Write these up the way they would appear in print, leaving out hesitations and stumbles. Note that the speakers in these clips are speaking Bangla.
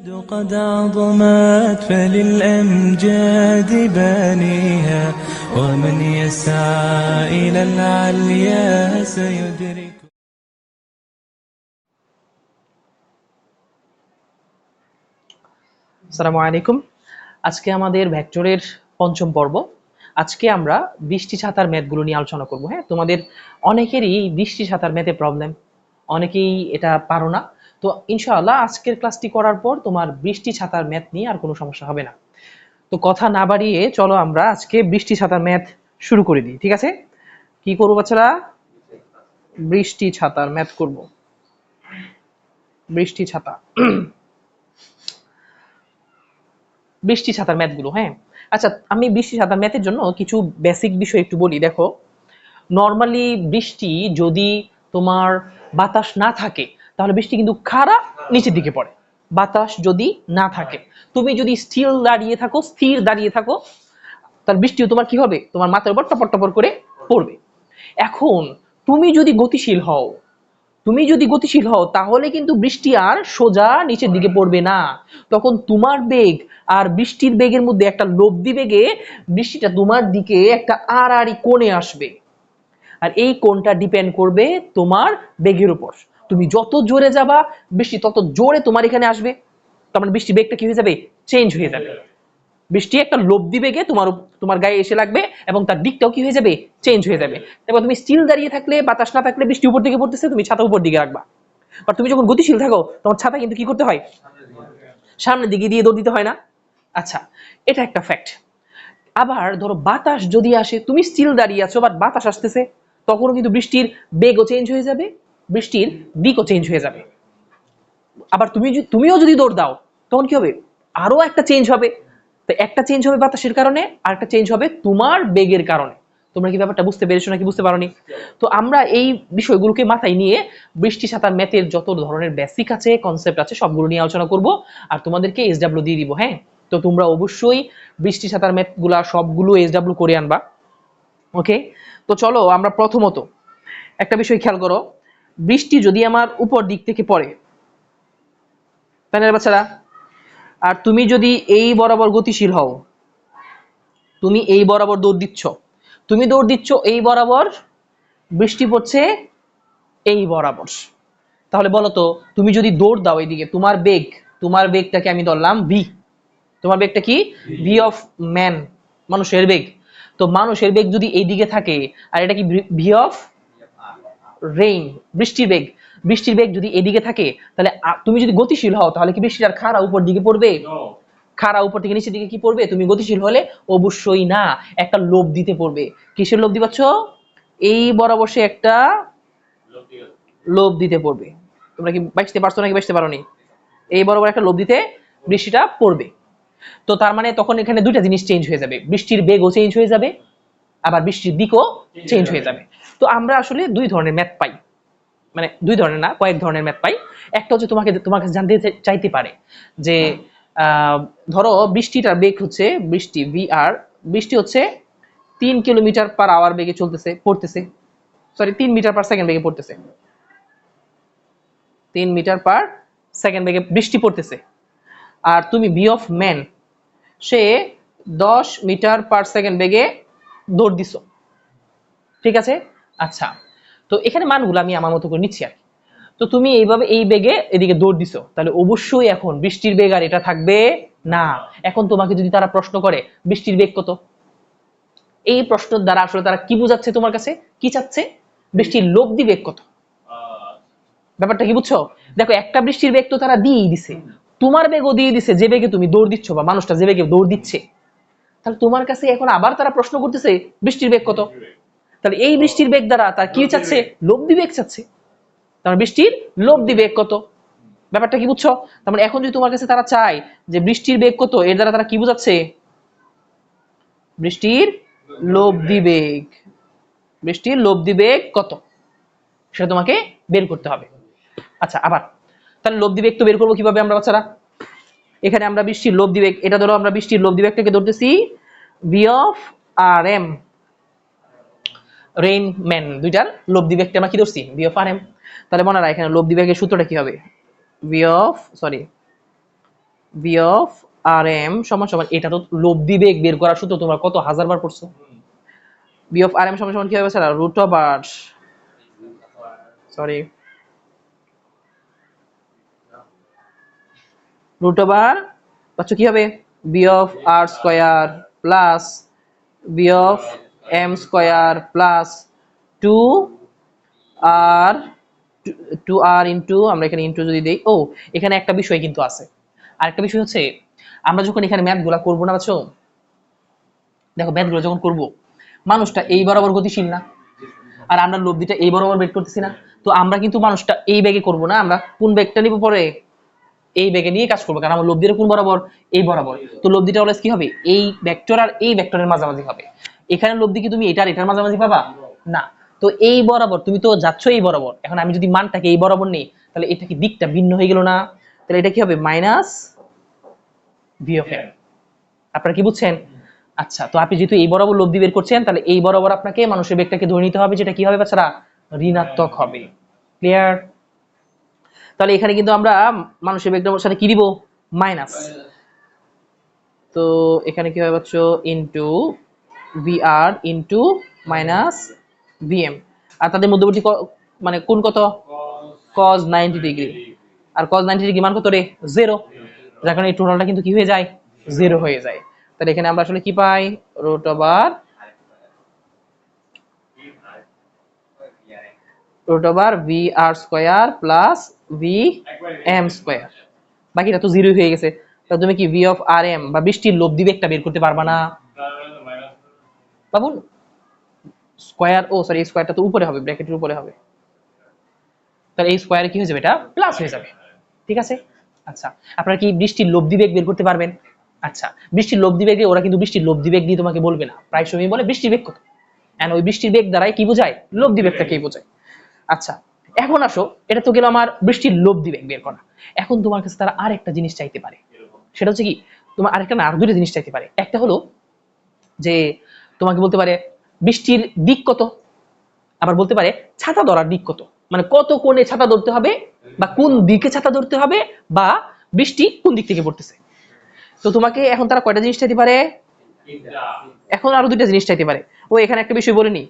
قد عظمت فللأمجاد بانيها ومن يسعى إلى العليا سيدرك. আসসালামু আলাইকুম। আজকে আমাদের ভেক্টরের পঞ্চম পর্ব। আজকে আমরা বৃষ্টি ছাতার ম্যাথগুলো নিয়ে আলোচনা করব। হ্যাঁ, তোমাদের অনেকেরই বৃষ্টি ছাতার ম্যাথে প্রবলেম, অনেকেই এটা পারো না। তো ইনশাআল্লাহ আজকের ক্লাসটি করার পর তোমার বৃষ্টি ছাতার ম্যাথ নিয়ে আর কোনো সমস্যা হবে না। তো কথা না বাড়িয়ে চলো আমরা আজকে বৃষ্টি ছাতার ম্যাথ শুরু করে দিই। ঠিক আছে, কি করবো বাচ্চারা? বৃষ্টি ছাতার ম্যাথ করব। বৃষ্টি ছাতা বৃষ্টি ছাতার ম্যাথগুলো। হ্যাঁ, আচ্ছা, আমি বৃষ্টি ছাতার ম্যাথের জন্য কিছু বেসিক বিষয় একটু বলি। দেখো, নর্মালি বৃষ্টি যদি তোমার বাতাস না থাকে তাহলে বৃষ্টি কিন্তু খাড়া নিচের দিকে পড়ে। বাতাস যদি না থাকে, তুমি যদি স্থির দাঁড়িয়ে থাকো তাহলে বৃষ্টিও তোমার কি হবে? তোমার মাথার উপর টপর টপর করে পড়বে। এখন তুমি যদি গতিশীল হও তাহলে কিন্তু বৃষ্টি আর সোজা নিচের দিকে পড়বে না। তখন তোমার বেগ আর বৃষ্টির বেগের মধ্যে একটা লব্ধি বেগে বৃষ্টিটা তোমার দিকে একটা আড়াআড়ি কোণে আসবে। আর এই কোণটা ডিপেন্ড করবে তোমার বেগের উপর। তুমি যত জোরে যাবা বৃষ্টি তত জোরে তোমার এখানে আসবে। তার মানে বৃষ্টির বেগটা কি হয়ে যাবে? চেঞ্জ হয়ে যাবে। বৃষ্টি একটা লব্ধি বেগে তোমার গায়ে এসে লাগবে এবং তার দিকটাও কি হয়ে যাবে? চেঞ্জ হয়ে যাবে। এবার তুমি স্টিল দাঁড়িয়ে থাকলে, বাতাস না থাকলে বৃষ্টি উপর দিকে পড়তেছে, তুমি ছাতা উপর দিকে রাখবা। আর তুমি যখন গতিশীল থাকো তখন ছাতা কিন্তু কি করতে হয়? সামনের দিকে দিয়ে দৌড় দিতে হয় না? আচ্ছা, এটা একটা ফ্যাক্ট। আবার ধরো বাতাস যদি আসে, তুমি স্টিল দাঁড়িয়ে আছো বাট বাতাস আসতেছে, তখনও কিন্তু বৃষ্টির বেগও চেঞ্জ হয়ে যাবে, বৃষ্টির দিকও চেঞ্জ হয়ে যাবে। আবার তুমিও যদি দৌড় দাও তখন কি হবে? আরো একটা চেঞ্জ হবে। তো একটা চেঞ্জ হবে বাতাসের কারণে, আর একটা চেঞ্জ হবে তোমার বেগের কারণে। তোমরা কি ব্যাপারটা বুঝতে পেরেছো নাকি বুঝতে পারোনি? তো আমরা এই বিষয়গুলোকে মাথায় নিয়ে বৃষ্টি ছাতার ম্যাথের যত ধরনের বেসিক আছে, কনসেপ্ট আছে, সবগুলো নিয়ে আলোচনা করব আর তোমাদেরকে এসডব্লিউ দিয়ে দিব। হ্যাঁ, তো তোমরা অবশ্যই বৃষ্টি ছাতার ম্যাথগুলা সবগুলো এসডব্লিউ করে আনবা। ওকে, তো চলো আমরা প্রথমত একটা বিষয় খেয়াল করো। বৃষ্টি যদি আমার উপর দিক থেকে পড়ে, তাই না বাচ্চারা? আর তুমি যদি এই বরাবর গতিশীল হও, তুমি এই বরাবর দৌড় দিচ্ছ এই বরাবর, বৃষ্টি পড়ছে এই বরাবর। তাহলে বলো তো, তুমি যদি দৌড় দাও এইদিকে, তোমার বেগটাকে আমি ধরলাম ভি। তোমার বেগটা কি? ভি অফ ম্যান, মানুষের বেগ। তো মানুষের বেগ যদি এইদিকে থাকে, আর এটা কি ভি অফ রেইন, বৃষ্টির বেগ যদি এদিকে থাকে, তাহলে তুমি যদি গতিশীল হও তাহলে কি বৃষ্টিটার খাড়া উপর দিকে পড়বে? খাড়া উপর থেকে নিচের দিকে কি পড়বে? তুমি গতিশীল হলে অবশ্যই না, একটা লোভ দিতে পড়বে। কিসের লোভ দিবাচ্ছ? এই বরাবর সে একটা লোভ দিতে পড়বে। তোমরা কি বাঁচতে পারছো নাকি বাঁচতে পারোনি? এই বরাবর একটা লোভ দিতে বৃষ্টিটা পড়বে। তো তার মানে তখন এখানে দুইটা জিনিস চেঞ্জ হয়ে যাবে, বৃষ্টির বেগও চেঞ্জ হয়ে যাবে, আবার বৃষ্টির দিকও চেঞ্জ হয়ে যাবে। তো আমরা আসলে দুই ধরনের ম্যাথ পাই, মানে দুই ধরনের না, কয়েক ধরনের ম্যাথ পাই। একটা হচ্ছে তোমার কাছে জানতে চাইতে পারে যে ধরো বৃষ্টিটার বেগ হচ্ছে, বৃষ্টি হচ্ছে 3 কিলোমিটার পার আওয়ার বেগে পড়তেছে, সরি 3 মিটার পার সেকেন্ড বেগে পড়তেছে, 3 মিটার পার সেকেন্ড বেগে বৃষ্টি পড়তেছে। আর তুমি ভি অফ ম্যান, সে 10 মিটার পার সেকেন্ড বেগে দৌড় দিছো। ঠিক আছে, আচ্ছা, তো এখানে মানগুলো আমি আমার মতো করে নিচ্ছি আর কি। তো তুমি এইভাবে এই বেগে এদিকে দৌড় দিছো, তাহলে অবশ্যই এখন বৃষ্টির বেগ আর এটা থাকবে না। এখন তোমাকে যদি তারা প্রশ্ন করে বৃষ্টির বেগ কত, এই প্রশ্নের দ্বারা আসলে তারা কি বোঝাচ্ছে তোমার কাছে? কি চাচ্ছে? বৃষ্টির লব্ধি বেগ কত। ব্যাপারটা কি বুঝছো? দেখো, একটা বৃষ্টির বেগ তো তারা দিয়েই দিছে, তোমার বেগও দিয়ে দিছে যে বেগে তুমি দৌড় দিচ্ছ, বা মানুষটা যে বেগে দৌড় দিচ্ছে। তাহলে তোমার কাছে এখন আবার তারা প্রশ্ন করতেছে বৃষ্টির বেগ কত। তাহলে এই বৃষ্টির বেগ দ্বারা তার কি চাচ্ছে? লব্ধি বেগ চাচ্ছে। তার বৃষ্টির লব্ধি বেগ কত। ব্যাপারটা কি বুঝছো? তার মানে এখন যদি তোমার কাছে তারা চায় যে বৃষ্টির বেগ কত, এর দ্বারা তারা কি বোঝাচ্ছে? বৃষ্টির লব্ধি বেগ, বৃষ্টির লব্ধি বেগ কত সেটা তোমাকে বের করতে হবে। আচ্ছা, আবার তাহলে লব্ধি বেগ তো বের করবো কিভাবে আমরা বাচ্চারা? এখানে আমরা বৃষ্টির লব্ধি বেগ, এটা ধরো আমরা বৃষ্টির লব্ধি বেগটাকে ধরতেছি V of R M, rain man দুইটার লব্ধি বেগটা আমরা কি ধরছি? V of R M. তাহলে মনে রাখ এখানে লব্ধি বেগের সূত্রটা কি হবে? V of V of R M সমান সমান, এটা তো লব্ধি বেগ বের করার সূত্র তোমরা কত হাজারবার পড়ছো। ভি অফ আর এম সমান সমান কি হবে sir, root of R, sorry root of R পাচ্ছ কি হবে, B of R square plus B of M square plus two R two R into, আমরা এখানে ইন্টু যদি দেই, ও এখানে একটা বিষয় কিন্তু আছে, আরেকটা বিষয় হচ্ছে আমরা যখন এখানে ম্যাথগুলা করবো না বাচ্চো, দেখো ম্যাথগুলো যখন করব, মানুষটা এই বরাবর গতিশীল না, আর আমরা লব্ধিটা এই বরাবর বের করতেছি না, তো আমরা কিন্তু মানুষটা এই বেগে করব না, আমরা কোন বেগটা নিব পরে, এই বেগে নিয়ে কাজ করবো, কারণ আমার লব্ধিটা কোন বরাবর, এই বরাবর, তো লব্ধিটা অলওয়েজ কি হবে, এই ভেক্টর আর এই ভেক্টরের মাঝামাঝি হবে। এখানে লব্ধি কি তুমি এটার এটার মাঝামাঝি পাবা না, তো এই বরাবর তুমি তো যাচ্ছ এই বরাবর, এখন আমি যদি মানটাকে এই বরাবর নিই, তাহলে এটা কি দিকটা ভিন্ন হয়ে গেল না, তাহলে এটা কি হবে মাইনাস ভি অফ এম। আপনারা কি বুঝছেন? আচ্ছা, তো আপনি যেহেতু এই বরাবর লব্ধি বের করছেন, তাহলে এই বরাবর আপনাকে মানুষের বেগটাকে ধরে নিতে হবে, যেটা কি হবে বাচ্চারা, ঋণাত্মক হবে। ক্লিয়ার? তাহলে এখানে কিন্তু আমরা মানুষের বেগটার সাথে কি দিব, মাইনাস, তো এখানে কি হবে বাচ্চা, ইনটু ভি আর ইনটু মাইনাস ভিএম, আর তাদের মধ্যবর্তী মানে কোন কত, cos 90 ডিগ্রি, আর cos 90 ডিগ্রি মান কত রে, 0, যার কারণে এই টোটালটা কিন্তু কি হয়ে যায়, 0 হয়ে যায়। তাহলে এখানে আমরা আসলে কি পাই, root over V R square plus V M square, বাকিটা তো 0 হয়ে গেছে। তাহলে তুমি কি ভি অফ আর এম বা বৃষ্টির লব্ধি বেগটা বের করতে পারবা না বাবুল, স্কয়ার, ও সরি স্কয়ারটা তো উপরে হবে, ব্র্যাকেটের উপরে হবে, তাহলে এই স্কয়ারে কি হয়ে যাবে, এটা প্লাস হয়ে যাবে। ঠিক আছে? আচ্ছা, আপনারা কি বৃষ্টির লব্ধি বেগ বের করতে পারবেন? আচ্ছা, বৃষ্টির লব্ধি বেগে ওরা কিন্তু বৃষ্টির লব্ধি বেগ দিয়ে তোমাকে বলবে না, প্রায় সময় বলে বৃষ্টির বেগ কত, এন্ড ওই বৃষ্টির বেগ দ্বারাই কি বোঝায়, লব্ধি বেগটাকেই বোঝায়। আচ্ছা, এখন আসো, এটা তো গেল আমার বৃষ্টির লব্ধি বেগ বের করা, এখন তোমার কাছে তারা আরেকটা জিনিস চাইতে পারে, সেটা হচ্ছে কি, তোমার আরেকটা না আর দুটো জিনিস চাইতে পারে। একটা হলো যে তোমাকে বলতে পারে বৃষ্টির দিক কত, আবার বলতে পারে ছাতা ধরার দিক কত, মানে কত কোণে ছাতা ধরতে হবে, বা কোন দিকে ছাতা ধরতে হবে, বা বৃষ্টি কোন দিক থেকে পড়তেছে। তো তোমাকে এখন তারা কয়টা জিনিস চাইতে পারে, এখন আরো দুইটা জিনিস চাইতে পারে। ও এখানে একটা বিষয় বলে নি,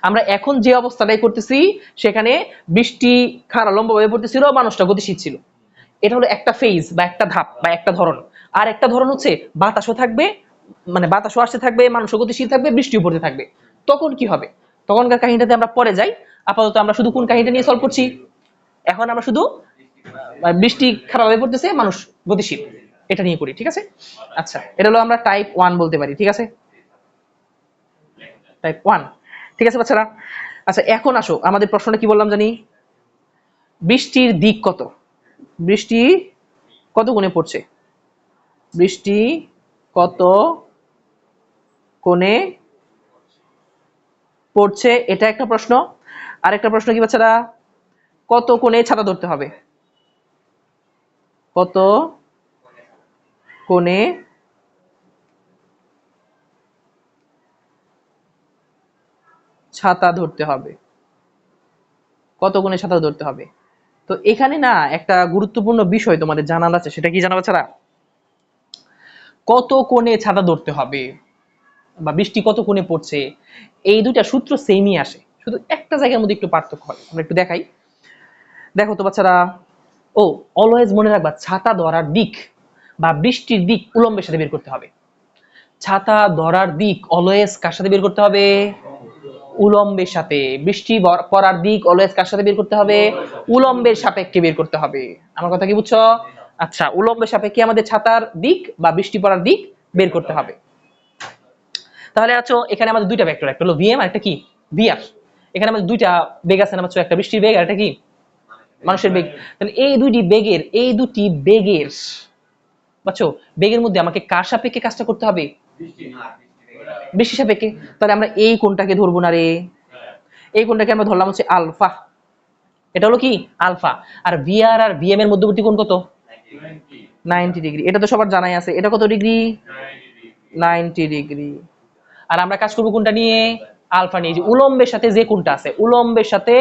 আমরা এখন যে অবস্থাটাই করতেছি সেখানে বৃষ্টি খাড়া লম্বভাবে পড়তেছিল, মানুষটা গতিশীল ছিল, এটা হলো একটা ফেজ বা একটা ধাপ বা একটা ধরন। আর একটা ধরন হচ্ছে বাতাসও থাকবে, মানে বাতাসও আসতে থাকবে, মানুষও গতিশীল থাকবে, বৃষ্টিও পড়তে থাকবে, তখন কি হবে, তখনকার কাহিনীটাতে আমরা পরে যাই। আপাতত আমরা শুধু কোন কাহিনীটা নিয়ে সলভ করছি, এখন আমরা শুধু বৃষ্টি খারাপভাবে পড়তেছে, মানুষ গতিশীল, এটা নিয়ে করি। ঠিক আছে? আচ্ছা, এটা হলো আমরা টাইপ 1 বলতে পারি। ঠিক আছে, টাইপ 1। ঠিক আছে বাচ্চারা? আচ্ছা, এখন আসো, আমাদের প্রশ্নটা কি বললাম জানি, বৃষ্টির দিক কত, বৃষ্টি কত কোণে পড়ছে, বৃষ্টি কত কোণে পড়ছে, এটা একটা প্রশ্ন। আরেকটা প্রশ্ন কি বাচ্চারা, কত কোণে ছাতা ধরতে হবে, কত কোণে ছাতা ধরতে হবে, কত কোণে ছাতা ধরতে হবে। তো এখানে না একটা গুরুত্বপূর্ণ বিষয় তোমাদের জানার আছে, সেটা কি জানা বাচ্চারা, কত কোণে ছাতা ধরতে হবে বা বৃষ্টি কত কোণে পড়ছে, এই দুইটা সূত্র সেমই আসে, শুধু একটা জায়গার মধ্যে একটু পার্থক্য হয়। আমরা একটু দেখাই, দেখো তো বাচ্চারা, ও অলওয়েজ মনে রাখবা, ছাতা ধরার দিক বা বৃষ্টির দিক উলম্বের সাথে বের করতে হবে। ছাতা ধরার দিক অলওয়েজ কার সাথে বের করতে হবে, উলম্বের সাথে। বৃষ্টি পড়ার দিক অলওয়েজ কার সাথে বের করতে হবে, উলম্বের সাপেক্ষে বের করতে হবে। আমার কথা কি বুঝছো? আচ্ছা, উলম্বের সাপেক্ষে আমাদের ছাতার দিক বা বৃষ্টি পড়ার দিক বের করতে হবে। তাহলে আছো, এখানে আমাদের দুইটা ভেক্টর, একটা হলো ভিএম আর একটা কি ভিআর। এখানে আমাদের দুইটা বেগ আছে না বাচ্চা, একটা বৃষ্টির বেগ আর একটা কি মানুষের বেগ। তাহলে এই দুটি বেগের বাচ্চো, বেগের মধ্যে আমাকে কার সাপেক্ষে কাজটা করতে হবে, বৃষ্টি সাপেক্ষে। তাহলে আমরা এই কোণটাকে ধরবো না রে, এই কোণটাকে আমরা ধরলাম হচ্ছে আলফা, এটা হলো কি আলফা। আর ভিআর আর ভিএম এর মধ্যবর্তী কোণ কত, 90 ডিগ্রি, এটা তো সবার জানাই আছে। এটা কত ডিগ্রি, 90 ডিগ্রি। আর আমরা কাজ করবো কোনটা নিয়ে, আলফা নিয়ে, যে উলম্বের সাথে যে কোণটা আছে, উলম্বের সাথে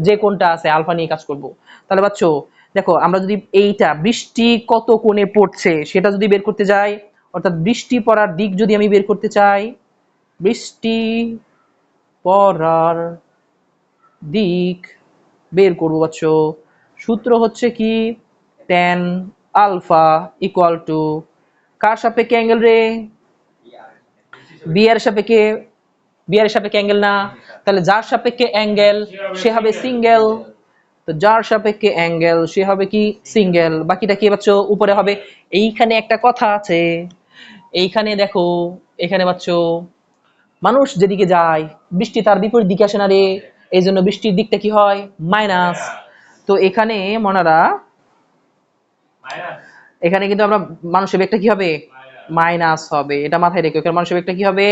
যে কোণটা আছে আলফা নিয়ে কাজ করব। তাহলে বাচ্চো, দেখো আমরা যদি এইটা বৃষ্টি কত কোণে পড়ছে সেটা যদি বের করতে যাই, অর্থাৎ বৃষ্টি পড়ার দিক যদি আমি বের করতে চাই, বৃষ্টি পড়ার দিক বের করবো বাচ্চ, সূত্র হচ্ছে কি tan আলফা ইকুয়াল টু কার সাপেক্ষে অ্যাঙ্গেল রে, বি এর সাপেক্ষে, বি এর সাপেক্ষে অ্যাঙ্গেল না, তাহলে যার সাপেক্ষে অ্যাঙ্গেল সে হবে সিঙ্গেল, তো যার সাপেক্ষে অ্যাঙ্গেল সে হবে কি সিঙ্গেল, বাকিটা কি বাচ্চ উপরে হবে। এইখানে একটা কথা আছে, এইখানে দেখো, এখানে বাচ্চ মানুষ যেদিকে যায় বৃষ্টি তার বিপরীত দিকে আসে না রে, এই জন্য বৃষ্টির দিকটা কি হয় মাইনাস। তো এখানে মনারা এখানে কিন্তু আমরা মানুষের বেগটা কি হবে মাইনাস হবে, এটা মাথায় রেখো, এখানে মানুষের বেগটা কি হবে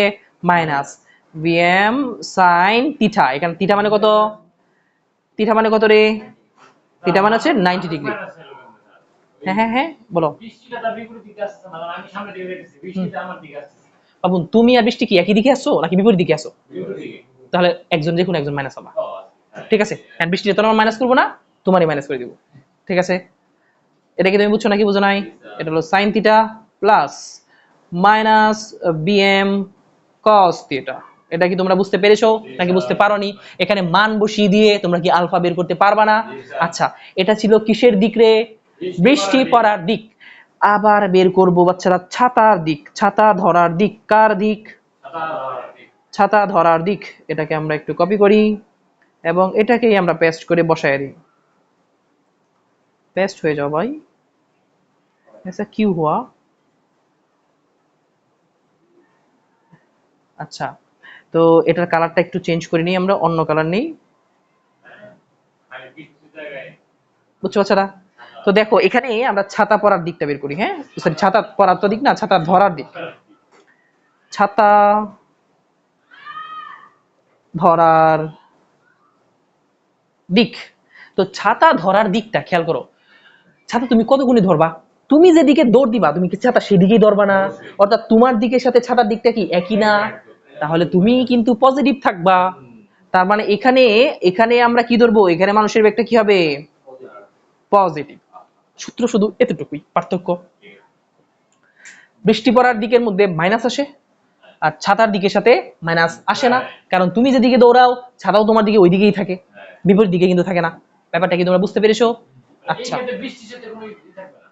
মাইনাস vm sin থিটা। এখানে থিটা মানে কত, থিটা মানে কত রে, থিটা মানে হচ্ছে 90 ডিগ্রি। হ্যাঁ হ্যাঁ হ্যাঁ বলো। বৃষ্টিটা তার বিপরীত দিকে আসছে না, আমি সামনে দিকে দেখতেছি, বৃষ্টিটা আমার দিকে আসছে। বাবু তুমি আর বৃষ্টি কি একই দিকে আসছো নাকি বিপরীত দিকে আসো? বিপরীত দিকে। তাহলে একজন যে কোনো একজন মাইনাস হবা, ও, আচ্ছা। ঠিক আছে। এন্ড বৃষ্টিটা তো আমরা মাইনাস করবো না, তোমারই মাইনাস করে দিব, ঠিক আছে। এটা কি তুমি বুঝছো নাকি বুঝো নাই? এটা হলো sine theta plus minus BM cos theta. এটা কি তোমরা বুঝতে পেরেছো নাকি বুঝতে পারোনি? এখানে মান বসিয়ে দিয়ে তোমরা কি আলফা বের করতে পারবা না? আচ্ছা, এটা ছিল কিসের দিক রে, বৃষ্টি পড়ার দিক। আবার বের করবো বাচ্চারা ছাতার দিক, ছাতা ধরার দিক, কার দিক, ছাতা ধরার দিক। এটাকে আমরা একটু কপি করি এবং এটাকেই আমরা পেস্ট করে বসায় দিই। पेस्ट हो जाओ भाई, ऐसा क्यों हुआ? আচ্ছা, তো এটার কালারটা একটু চেঞ্জ করে নিই, আমরা অন্য কালার নেই, বুঝছো বাচ্চারা? তো দেখো এখানে আমরা ছাতা পরার দিকটা বের করি, হ্যাঁ সরি ছাতা পরার তো দিক না, ছাতা ধরার দিক, ছাতা ধরার দিক। তো ছাতা ধরার দিকটা খেয়াল করো, ছাতা তুমি কত গুণে ধরবা, তুমি যেদিকে দৌড় দিবা তুমি কি ছাতা সেদিকেই ধরবা না, অর্থাৎ তোমার দিকের সাথে ছাতার দিকটা কি একই না, তাহলে তুমি কিন্তু পজিটিভ থাকবা। তার মানে এখানে এখানে আমরা কি ধরবো, এখানে মানুষের বেগটা কি হবে পজিটিভ। সূত্র শুধু এতটুকুই পার্থক্য, বৃষ্টি পড়ার দিকের মধ্যে মাইনাস আসে আর ছাতার দিকের সাথে মাইনাস আসে না, কারণ তুমি যেদিকে দৌড়াও ছাতাও তোমার দিকে ওই দিকেই থাকে, বিপরীত দিকে কিন্তু থাকে না। ব্যাপারটা কি তোমরা বুঝতে পেরেছো? আচ্ছা, এই ক্ষেত্রে বৃষ্টির সাথে কোনো ই থাকবে না।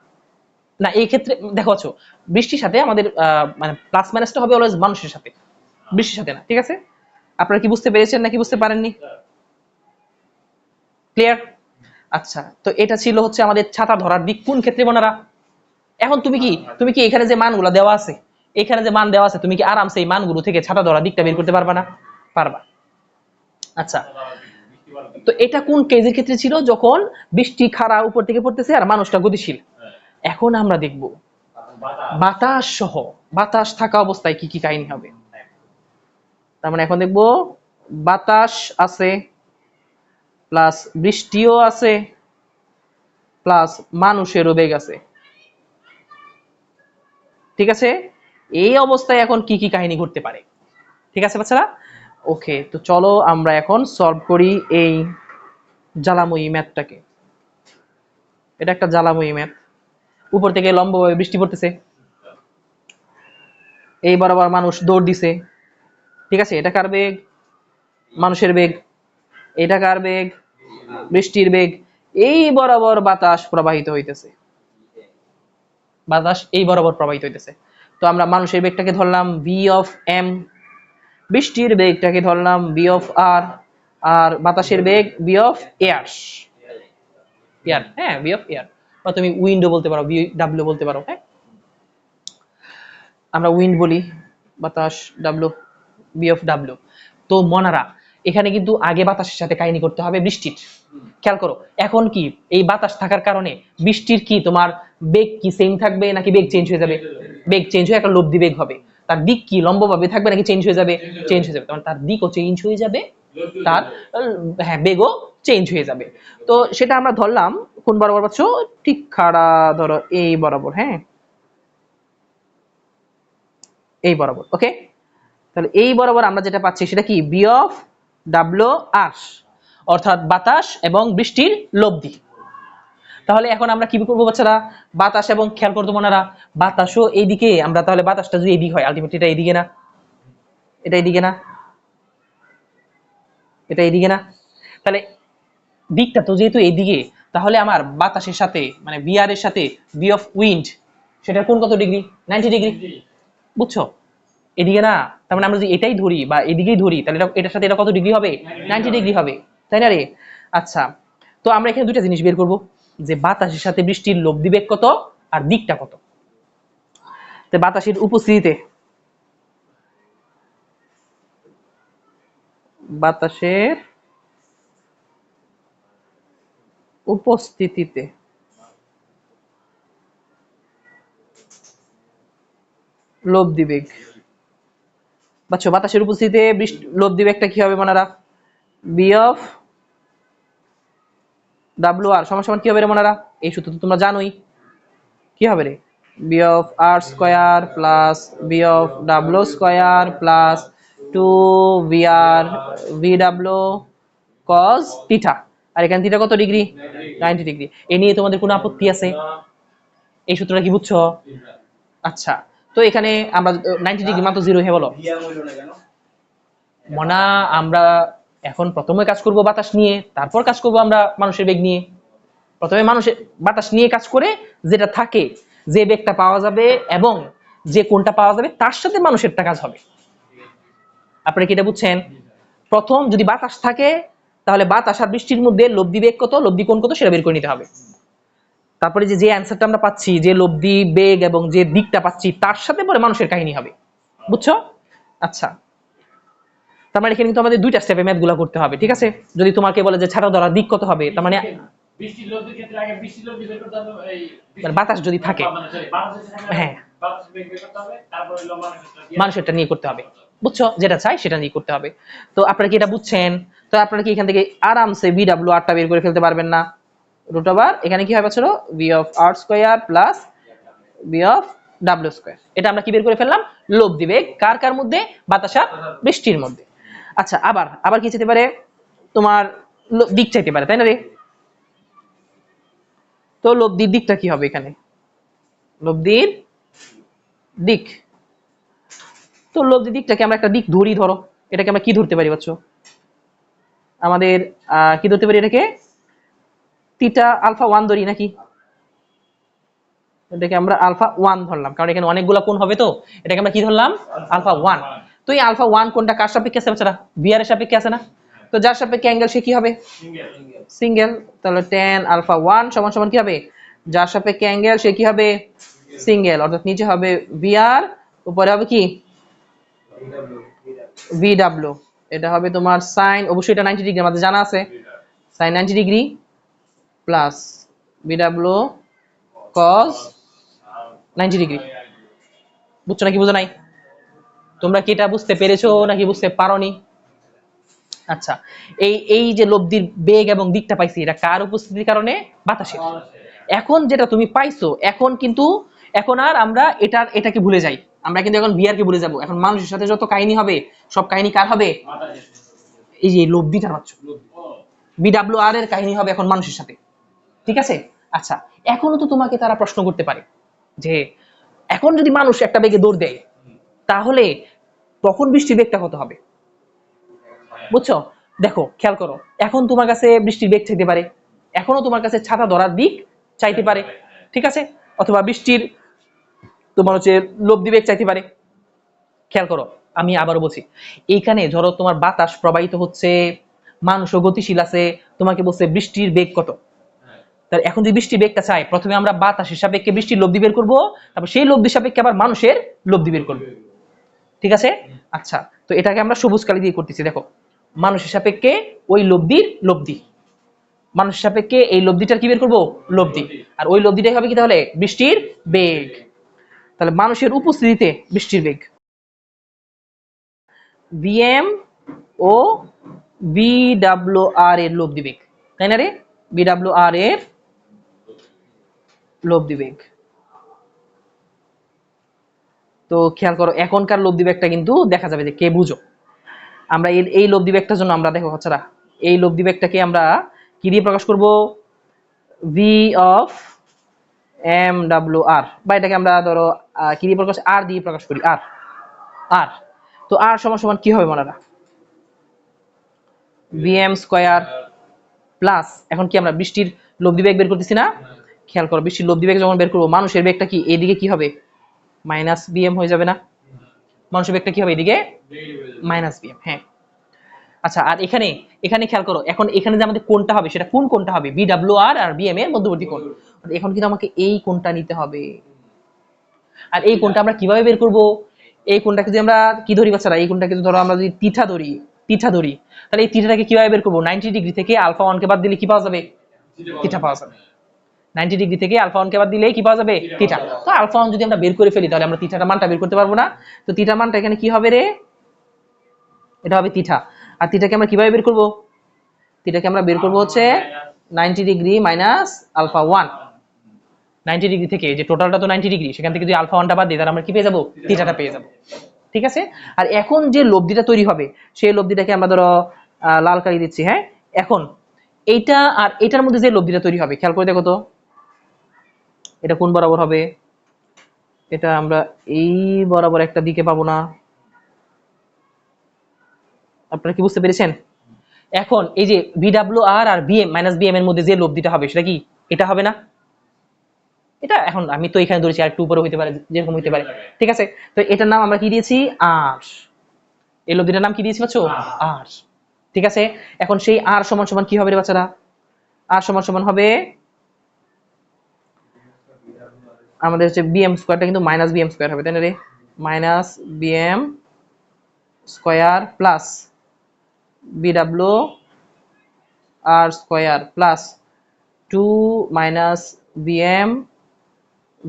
না এই ক্ষেত্রে দেখো আছো বৃষ্টির সাথে আমাদের মানে প্লাস মাইনাসটা হবে অলওয়েজ মানুষের সাথে, বৃষ্টির সাথে না, ঠিক আছে। আপনারা কি বুঝতে পেরেছেন নাকি বুঝতে পারেননি? ক্লিয়ার? আচ্ছা, তো এটা ছিল হচ্ছে আমাদের ছাতা ধরার দিক কোন ক্ষেত্রে বোনারা। এখন তুমি কি এখানে যে মানগুলো দেওয়া আছে, এখানে যে মান দেওয়া আছে, তুমি কি আরামসে এই মানগুলো থেকে ছাতা ধরার দিকটা বের করতে পারবা না? পারবা। আচ্ছা, তো এটা কোন কেজের ক্ষেত্রে ছিল, যখন বৃষ্টি খাড়া উপর থেকে পড়তেছে আর মানুষটা গতিশীল। এখন আমরা দেখব বাতাস সহ, বাতাস থাকা অবস্থায় কি কি কাহিনী হবে। তার মানে এখন দেখব বাতাস আছে প্লাস বৃষ্টিও আছে প্লাস মানুষেরও বেগ আছে, ঠিক আছে। এই অবস্থায় এখন কি কি কাহিনী ঘটতে পারে, ঠিক আছে বাচ্চারা? ওকে, তো চলো আমরা এখন সলভ করি এই জ্বালাময়ী ম্যাথটাকে। এটা একটা জ্বালাময়ী ম্যাথ, উপর থেকে লম্বভাবে বৃষ্টি পড়তেছে, এই বরাবর মানুষ দৌড় দিছে, ঠিক আছে। এটা কার বেগ, মানুষের বেগ। এটা কার বেগ, বৃষ্টির বেগ। এই বরাবর বাতাস প্রবাহিত হইতেছে, বাতাস এই বরাবর প্রবাহিত হইতেছে। তো আমরা মানুষের বেগটাকে ধরলাম ভি অফ এম, বৃষ্টির বেগটাকে ধরলাম বি অফ আর, আর বাতাসের বেগ বি অফ এয়ার, এয়ার, হ্যাঁ বি অফ এয়ার, বা তুমি উইন্ডও বলতে পারো, বি ডাব্লিউ বলতে পারো, হ্যাঁ আমরা উইন্ড বলি, বাতাস ডাব্লিউ, বি অফ ডাব্লিউ। তো মনারা এখানে কিন্তু আগে বাতাসের সাথে কাহিনী করতে হবে বৃষ্টির, খেয়াল করো। এখন কি এই বাতাস থাকার কারণে বৃষ্টির কি তোমার বেগ কি সেম থাকবে নাকি বেগ চেঞ্জ হয়ে যাবে? বেগ চেঞ্জ হয়ে একটা লব্ধি বেগ হবে। তার দিক কি লম্বভাবে থাকবে নাকি চেঞ্জ হয়ে যাবে? চেঞ্জ হয়ে যাবে, তার দিকও চেঞ্জ হয়ে যাবে, তার হ্যাঁ বেগও চেঞ্জ হয়ে যাবে। তো সেটা আমরা ধরলাম কোন বরাবর পাচ্ছ, ঠিক খাড়া ধরো এই বরাবর, হ্যাঁ এই বরাবর, ওকে। তাহলে এই বরাবর আমরা যেটা পাচ্ছি সেটা কি বি অফ ডাব্লিউ আর, অর্থাৎ বাতাস এবং বৃষ্টির লব্ধি। তাহলে এখন আমরা কি করবো বাচ্চারা, বাতাস এবং খেয়াল করতো মনারা, বাতাসও এইদিকে, আমরা তাহলে বাতাসটা যদি এইদিকে হয় আলটিমেটলি এটা এইদিকে না, এটা এইদিকে না, এটা এইদিকে না, তাহলে দিকটা তো যেহেতু এইদিকে, তাহলে আমার বাতাসের সাথে মানে বিআর এর সাথে বি অফ উইন্ড সেটার কোণ কত ডিগ্রি, 90 ডিগ্রি, বুঝছো? এদিকে না, তার মানে আমরা যদি এটাই ধরি বা এদিকেই ধরি তাহলে এটার সাথে এটা কত ডিগ্রি হবে, 90 ডিগ্রি হবে, তাই না রে? আচ্ছা, তো আমরা এখানে দুইটা জিনিস বের করব, যে বাতাসের সাথে বৃষ্টির লব্ধি বেগ কত আর দিকটা কত। তো বাতাসের উপস্থিতিতে, বাতাসের উপস্থিতিতে লব্ধি বেগ, বুঝছো? বাতাসের উপস্থিতিতে লব্ধি বেগটা কি হবে মনারা, বি অফ ডাব্লিউ আর সমান সমান কি হবে রে মনারা, এই সূত্র তো তোমরা জানোই, কি হবে রে, B of R square plus B of W square plus 2 V W cos theta, আর এখানে থিটা কত ডিগ্রি, 90 ডিগ্রি। এ নিয়ে তোমাদের কোনো আপত্তি আছে? এই সূত্রটা কি বুঝছো? আচ্ছা, তো এখানে আমরা 90 ডিগ্রি মাত্র জিরো হয়ে বলো মনা, আমরা এখন প্রথমে কাজ করব বাতাস নিয়ে, তারপর কাজ করব আমরা মানুষের বেগ নিয়ে। প্রথমে মানুষের বাতাস নিয়ে কাজ করে যেটা থাকে, যে বেগটা পাওয়া যাবে এবং যে কোনটা পাওয়া যাবে তার সাথে মানুষেরটা কাজ হবে। আপনারা কি এটা বুঝছেন? প্রথম যদি বাতাস থাকে তাহলে বাতাস আর বৃষ্টির মধ্যে লব্ধি বেগ কত, লব্ধি কোণ কত সেটা বের করে নিতে হবে। তারপরে যে অ্যান্সারটা আমরা পাচ্ছি, যে লব্ধি বেগ এবং যে দিকটা পাচ্ছি তার সাথে পরে মানুষের কাহিনী হবে, বুঝছো? আচ্ছা, তার মানে এখানে কিন্তু আমাদের দুইটা স্টেপে ম্যাথগুলো করতে হবে, ঠিক আছে? যদি তোমাকে বলে যে ছাড়া ধরা দিক কত হবে, তার মানে বৃষ্টির লব্ধির ক্ষেত্রে আগে বৃষ্টির লব্ধি বের করতে হবে, এই বাতাস যদি থাকে, বাতাস যদি থাকে, হ্যাঁ, বাতাস বের করতে হবে, তারপর হলো মানুষেরটা নিয়ে করতে হবে, বুঝছো? যেটা চাই সেটা নিয়ে করতে হবে। তো আপনারা কি এটা বুঝছেন? তো আপনারা কি এখান থেকে আরামসে বি ডাব্লিউ আরটা বের করে ফেলতে পারবেন না? রুট ওভার এখানে কি হবে ছিল, B of R square plus B of W square. এটা আমরা কি বের করে ফেললাম, লব্ধি বেগ কার কার মধ্যে, বাতাস আর বৃষ্টির মধ্যে। আচ্ছা, আবার আবার কি চাইতে পারে, তোমার দিক চাইতে পারে, তাই না রে? তো লব্ধির দিকটা কি হবে এখানে, লব্ধির দিক, তো লব্ধি দিকটাকে আমরা একটা দিক ধরি, ধরো এটাকে আমরা কি ধরতে পারি বাচ্চো, আমাদের কি ধরতে পারি, এটাকে থিটা আলফা 1 ধরি নাকি? এটাকে আমরা আলফা 1 ধরলাম, কারণ এখানে অনেকগুলো কোণ হবে, তো এটাকে আমরা কি ধরলাম, আলফা 1। তো এই আলফা 1 কোণটা কার সাপেক্ষে আছে বাচ্চারা, বিআর এর সাপেক্ষে আছে না? তো যার সাপেক্ষে অ্যাঙ্গেল সে কি হবে, সিঙ্গেল। তাহলে tan আলফা 1 সমান সমান কি হবে, যার সাপেক্ষে অ্যাঙ্গেল সে কি হবে, সিঙ্গেল, অর্থাৎ নিচে হবে বিআর, উপরে হবে কি ভি ডাব্লিউ। এটা হবে তোমার সাইন, অবশ্যই এটা 90 ডিগ্রি আমাদের জানা আছে, sine 90 degree plus B W cos 90 degree. বুঝছো নাকি বুঝো নাই? তোমরা কি এটা বুঝতে পেরেছো নাকি বুঝতে পারোনি? আচ্ছা, এই যে লব্ধির বেগ এবং দিকটা পাইছি, এটা কার উপস্থিতির কারণে, বাতাসের। এখন যেটা তুমি পাইছো, এখন আর আমরা এটাকে ভুলে যাই, আমরা কিন্তু এখন বিআর কে ভুলে যাব, এখন মানুষের সাথে যত কাহিনী হবে সব কাহিনী কার হবে, এই যে লব্ধিটা পাচ্ছ, বিডব্লিউ আর এর কাহিনী হবে এখন মানুষের সাথে, ঠিক আছে? আচ্ছা, এখনো তো তোমাকে তারা প্রশ্ন করতে পারে যে এখন যদি মানুষ একটা বেগে দৌড় দেয় তাহলে তখন বৃষ্টির বেগটা কত হবে, বুঝছো? দেখো খেয়াল করো, এখন তোমার কাছে বৃষ্টির বেগ চাইতে পারে, এখনো তোমার কাছে ছাতা ধরার দিক চাইতে পারে, ঠিক আছে? অথবা বৃষ্টির তোমার হচ্ছে লব্ধি বেগ চাইতে পারে। খেয়াল করো, আমি আবারও বলছি, এইখানে ধরো তোমার বাতাস প্রবাহিত হচ্ছে, মানুষও গতিশীল আছে, তোমাকে বলছে বৃষ্টির বেগ কত, তাহলে এখন যদি বৃষ্টির বেগটা চাই, প্রথমে আমরা বাতাসের সাপেক্ষে বৃষ্টির লব্ধি বের করবো, তারপর সেই লব্ধির সাপেক্ষে আবার মানুষের লব্ধি বের করবো, ঠিক আছে? আচ্ছা, তো এটাকে আমরা সবুজ কালি দিয়ে করতেছি, দেখো মানুষের সাপেক্ষে ওই লব্ধির লব্ধি, মানুষের সাপেক্ষে এই লব্ধিটার কি বের করবো, লব্ধি, আর ওই লব্ধিটাই হবে কি তাহলে বৃষ্টির বেগ। তাহলে মানুষের উপস্থিতিতে বৃষ্টির বেগ ভিএম ও বিডব্লিউআর এর লব্ধি বেগ, তাই না রে? বিডব্লিউআর এর লব্ধি বেগ। তো খেয়াল করো, এখনকার লব্ধি বেগটা কিন্তু দেখা যাবে যে কে বুঝো, আমরা এই লব্ধি বেগটার জন্য আমরা দেখো বাচ্চারা, এই লব্ধি বেগটাকে আমরা কি দিয়ে প্রকাশ করব, V of M W R, বা এটাকে আমরা ধরো কি দিয়ে প্রকাশ, আর দিয়ে প্রকাশ করি, আর আর তো আর সমান সমান কি হবে মনে, ভিএম স্কয়ার প্লাস, এখন কি আমরা বৃষ্টির লব্ধি বেগ বের করতেছি না, খেয়াল করো বৃষ্টির লব্ধি বেগ যখন বের করবো মানুষের বেগটা কি এদিকে কি হবে, মাইনাস বিএম হয়ে যাবে না, মানুষের বেগটা কি হবে এদিকে মাইনাস বিএম। হ্যাঁ আচ্ছা, আর এখানে এখানে খেয়াল করো, এখন এখানে যে আমাদের কোণটা হবে সেটা কোন কোণটা হবে, বিডব্লিউআর আর বিএম এর মধ্যবর্তী কোণ, এখন কিন্তু আমাকে এই কোণটা নিতে হবে। আর এই কোণটা আমরা কিভাবে বের করব, এই কোণটাকে যদি আমরা কি ধরি বাচ্চারা, এই কোণটাকে ধরো আমরা যদি থিটা ধরি তাহলে এই থিটাটাকে কিভাবে বের করব, 90 ডিগ্রি থেকে আলফা 1 কে বাদ দিলে কি পাওয়া যাবে, থিটা পাওয়া যাবে। 90 ডিগ্রি থেকে আলফা 1 কে বাদ দিলে কি পাওয়া যাবে, থিটা। তো আলফা 1 যদি আমরা বের করে ফেলি তাহলে আমরা থিটার মানটা বের করতে পারবো না, তো থিটার মানটা এখানে কি হবে রে, এটা হবে থিটা। আর থিটাকে আমরা কিভাবে বের করব, থিটাকে আমরা বের করব হচ্ছে 90 ডিগ্রি মাইনাস আলফা 1, 90 ডিগ্রি থেকে, যে টোটালটা তো 90 ডিগ্রি, সেখান থেকে যদি আলফা 1টা বাদ দিই তাহলে আমরা কি পেয়ে যাব, থিটাটা পেয়ে যাব। ঠিক আছে, আর এখন যে লব্ধিটা তৈরি হবে সেই লব্ধিটাকে আমরা ধরো লাল কালি দিচ্ছি। হ্যাঁ, এখন এইটা আর এটার মধ্যে যে লব্ধিটা তৈরি হবে খেয়াল করে দেখো তো, এটা কোন বরাবর হবে, এটা আমরা এই বরাবর একটা দিকে পাবো না, আপনারা কি বুঝতে পেরেছেন? এখন এই যে ভিডব্লিউআর আর বিএম মাইনাস বিএম এর মধ্যে যে লব্ধিটা হবে সেটা কি এটা হবে না, এটা এখন আমি তো এখানে ধরেছি আর একটু উপরে হইতে পারে, যেরকম হইতে পারে। ঠিক আছে, তো এটার নাম আমরা কি দিয়েছি, আর, এই লব্ধিটার নাম কি দিয়েছি বাচ্চা, আর। ঠিক আছে, এখন সেই আর সমান সমান কি হবে রে বাচ্চারা, আর সমান সমান হবে আমাদের হচ্ছে বিএম স্কয়ারটা কিন্তু মাইনাস বিএম স্কয়ার হবে, তাই না রে, minus BM square plus BW R square plus 2 minus BM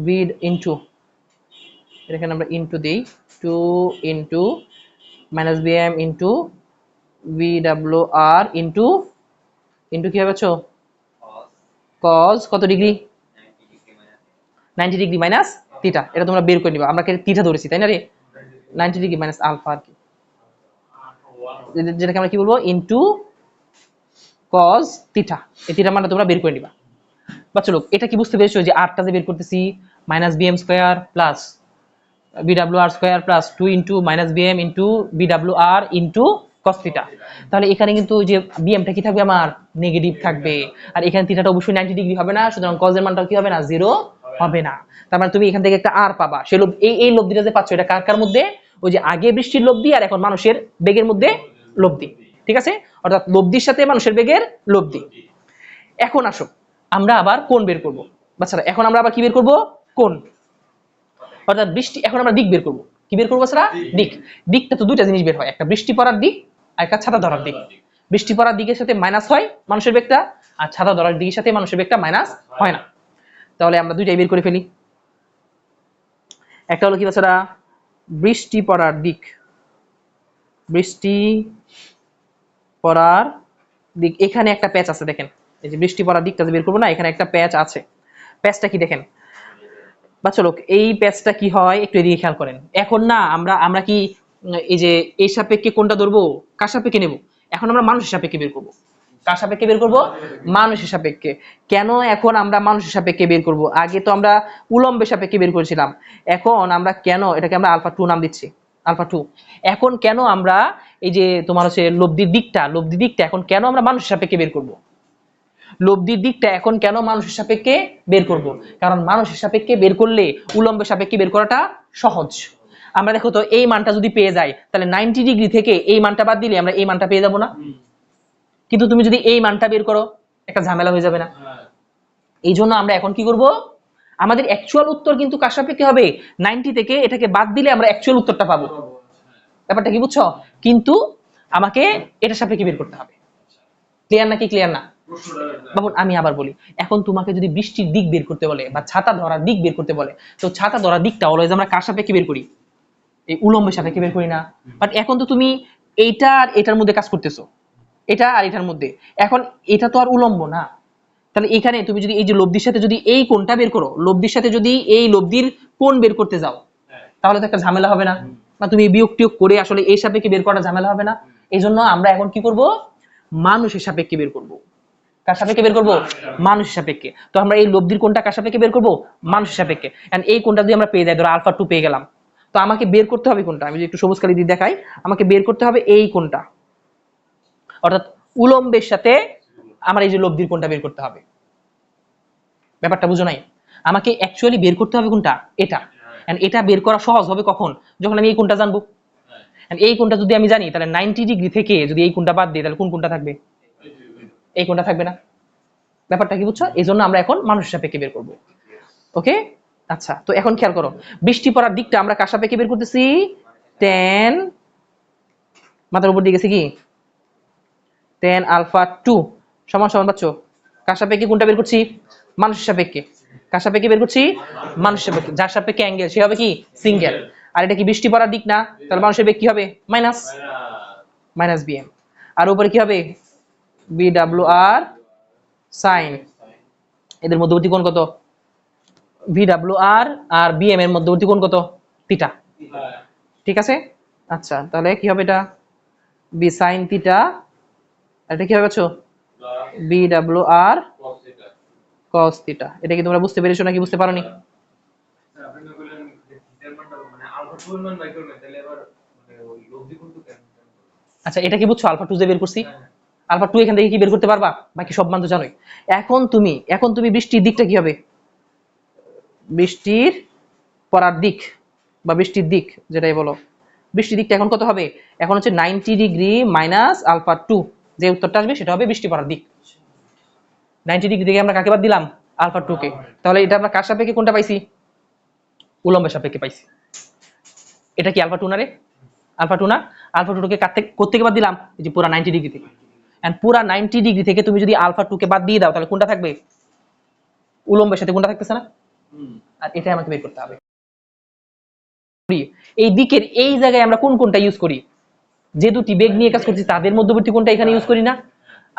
বিড ইনটু, এখানে আমরা ইনটু দেই, 2 into minus BM into BW R into into কি হবে বাচ্চা, কজ কত ডিগ্রি, 90 ডিগ্রি মাইনাস থিটা, এটা তোমরা বের করে নিবা, আমরা থিটা ধরেছি তাই না রে, 90 ডিগ্রি মাইনাস আলফা আর কি, যেটাকে আমরা কি বলবো ইনটু কজ থিটা, এই থিটার মানটা তোমরা বের করে নিবা। বাচ্চা লোক এটা কি বুঝতে পেরেছো যে আরটা যে বের করতেছি minus BM square plus BW R square plus 2 into minus BM into BW R into cos theta, তাহলে এখানে কিন্তু যে বিএমটা কি থাকবে আমার নেগেটিভ থাকবে, আর এখানে থিটাটা অবশ্যই 90 ডিগ্রি হবে না, সুতরাং cos এর মানটা কি হবে না, 0 হবে না। তার মানে তুমি এখান থেকে একটা আর পাবা, সেই এই লব্ধিটা যে পাচ্ছ এটা কার কার মধ্যে, ওই যে আগে বৃষ্টির লব্ধি আর এখন মানুষের বেগের মধ্যে লব্ধি। ঠিক আছে, অর্থাৎ লব্ধির সাথে মানুষের বেগের লব্ধি। এখন আসো আমরা আবার কোণ বের করব বাচ্চারা, এখন আমরা আবার কি বের করব, কোণ, অর্থাৎ বৃষ্টি, এখন আমরা দিক বের করব, কি বের করবো বাচ্চারা, দিক। দিকটা তো দুইটা জিনিস বের হয়, একটা বৃষ্টি পড়ার দিক আর একটা ছাতা ধরার দিক। বৃষ্টি পড়ার দিকের সাথে মাইনাস হয় মানুষের বেগটা, আর ছাতা ধরার দিকের সাথে মানুষের বেগটা মাইনাস হয় না। তাহলে আমরা দুইটাই বের করে ফেলি। একটা হলো কি বাচ্চারা, বৃষ্টি পড়ার দিক, বৃষ্টি পড়ার দিক, এখানে একটা প্যাচ আছে দেখেন, এই যে বৃষ্টি পড়ার দিকটা যে বের করবো না, এখানে একটা প্যাচ আছে, প্যাচটা কি দেখেন বাচ্চা লোক, এই প্যাচটা কি হয় একটু এদিকে খেয়াল করেন। এখন না আমরা কি এই যে এই সাপেক্ষে কোনটা ধরবো, কার সাপেক্ষে নেব, এখন আমরা মানুষের সাপেক্ষে বের করব, কার সাপেক্ষে বের করব, মানুষের সাপেক্ষে। কেন এখন আমরা মানুষের সাপেক্ষে বের করব, আগে তো আমরা উলম্বের সাপেক্ষে বের করেছিলাম, এখন আমরা কেন এটাকে আমরা আলফা 2 নাম দিচ্ছি, আলফা 2। এখন কেন আমরা এই যে তোমার হচ্ছে লব্ধির দিকটা এখন কেন আমরা মানুষের সাপেক্ষে বের করব, লব্ধির দিকটা এখন কেন মানুষের সাপেক্ষে বের করব, কারণ মানুষের সাপেক্ষে বের করলে উলম্বের সাপেক্ষে বের করাটা সহজ। আমরা দেখো তো এই মানটা যদি পেয়ে যাই তাহলে 90 ডিগ্রি থেকে এই মানটা বাদ দিলে আমরা এই মানটা পেয়ে যাব না, কিন্তু তুমি যদি এই মানটা বের করো একটা ঝামেলা হয়ে যাবে না। এই জন্য আমরা এখন কি করব, আমাদের অ্যাকচুয়াল উত্তর কিন্তু কার সাপেক্ষে হবে, 90 থেকে এটাকে বাদ দিলে আমরা অ্যাকচুয়াল উত্তরটা পাবো, ব্যাপারটা কি বুঝছো, কিন্তু আমাকে এটা সাপেক্ষে বের করতে হবে। ক্লিয়ার নাকি ক্লিয়ার না বাবু? আমি আবার বলি, এখন তোমাকে যদি বৃষ্টির দিক বের করতে বলে বা ছাতা ধরার দিক বের করতে বলে, তো ছাতা ধরার দিকটা অলওয়েজ আমরা কার সাপেক্ষে বের করি, এই উলম্বের সাপেক্ষে বের করি না। বাট এখন তো তুমি এইটা আর এটার মধ্যে কাজ করতেছো, এটা আর এটার মধ্যে, এখন এটা তো আর উলম্ব না, তাহলে এখানে তুমি যদি এই যে লব্ধির সাথে যদি এই কোণটা বের করো, লব্ধির সাথে যদি এই লব্ধির কোণ বের করতে যাও তাহলে তো একটা ঝামেলা হবে না, বা তুমি বিয়োগ টিয়োগ করে আসলে এই সাপেক্ষে বের করা ঝামেলা হবে না। এই জন্য আমরা এখন কি করব, মানুষের সাপেক্ষে বের করব। কার সাপেক্ষে বের করব? মানুষের সাপেক্ষে। তো আমরা এই লব্ধির কোণটা কার সাপেক্ষে বের করব? মানুষের সাপেক্ষে। এন্ড এই কোণটা যদি আমরা পেয়ে যাই, ধরো আলফা 2 পেয়ে গেলাম, তো আমাকে বের করতে হবে কোনটা? আমি যদি একটু সবুজ কালি দিয়ে দেখাই, আমাকে বের করতে হবে এই কোণটা, অর্থাৎ উলম্বের সাথে আমার এই যে লব্ধির কোণটা বের করতে হবে। ব্যাপারটা বুঝো নাই? আমাকে অ্যাকচুয়ালি বের করতে হবে কোনটা? এটা। এন্ড এটা বের করা সহজ হবে কখন? যখন আমি এই কোণটা জানবো। এন্ড এই কোণটা যদি আমি জানি, তাহলে 90 ডিগ্রি থেকে যদি এই কোণটা বাদ দিই, তাহলে কোন কোণটা থাকবে? এই কোণটা থাকবে না? ব্যাপারটা কি বুঝছো? এই জন্য আমরা এখন মানুষের সাপেক্ষে বের করব। ওকে, আচ্ছা, তো এখন খেয়াল করো, বৃষ্টি পড়ার দিকটা আমরা কার সাপেক্ষে বের করতেছি? tan, মাথার উপর দিয়ে গেছে কি, tan আলফা 2 সমান সমান পাচ্ছ কার সাপেক্ষে কোনটা বের করছি? মানুষের সাপেক্ষে। কার সাপেক্ষে বের করছি? মানুষের সাপেক্ষে। যার সাপেক্ষে অ্যাঙ্গেল সে হবে কি সিঙ্গেল। আর এটা কি বৃষ্টি পড়ার দিক না? তাহলে মানুষের বেগ কি হবে? Minus bm। আর উপরে কি হবে? bwr sin। এদের মধ্যবর্তী কোণ কত? VWR আর BM এর মধ্যবর্তী কোণ কত? থিটা। ঠিক আছে, আচ্ছা, তাহলে কি হবে এটা? B sin theta. এটা কি হবে বাচ্চো? BWR cos theta. এটা কি তোমরা বুঝতে পেরেছো নাকি বুঝতে পারোনি? আপনি বললেন থিটার মানটা মানে আলফা 2 এর মান বাই করবেন, তাহলে এবার মানে ওই লব্ধি কোণটা কেন? আচ্ছা, এটা কি বুঝছো? আলফা 2 যে বের করছি, আলফা 2 এখান থেকে কি বের করতে পারবা? বাকি সব মান তো জানোই। এখন তুমি বৃষ্টির দিকটা কি হবে? বৃষ্টির পড়ার দিক বা বৃষ্টির দিক যেটাই বলো, বৃষ্টির দিকটা এখন কত হবে? এখন হচ্ছে 90 ডিগ্রি মাইনাস আলফা 2। যে উত্তরটা আসবে সেটা হবে বৃষ্টি পড়ার দিক। 90 ডিগ্রি থেকে আমরা কাকে বাদ দিলাম? আলফা 2 কে। তাহলে এটা আমরা কার সাপেক্ষে কোনটা পাইছি? উলম্বের সাপেক্ষে পাইছি। এটা কি আলফা 2 না রে? আলফা 2 না? আলফা 2 কে কোথা থেকে বাদ দিলাম? এই যে পুরা 90 ডিগ্রি থেকে। এন্ড পুরা 90 ডিগ্রি থেকে তুমি যদি আলফা 2 কে বাদ দিয়ে দাও, তাহলে কোনটা থাকবে? উলম্বের সাথে কোনটা থাকতেছে না? আর এটাই আমাকে বের করতে হবে। এই দিকের এই জায়গায় আমরা কোন কোনটা ইউজ করি? যে দুটি বেগ নিয়ে কাজ করছি তাদের মধ্যবর্তী কোণটা এখানে ইউজ করি না?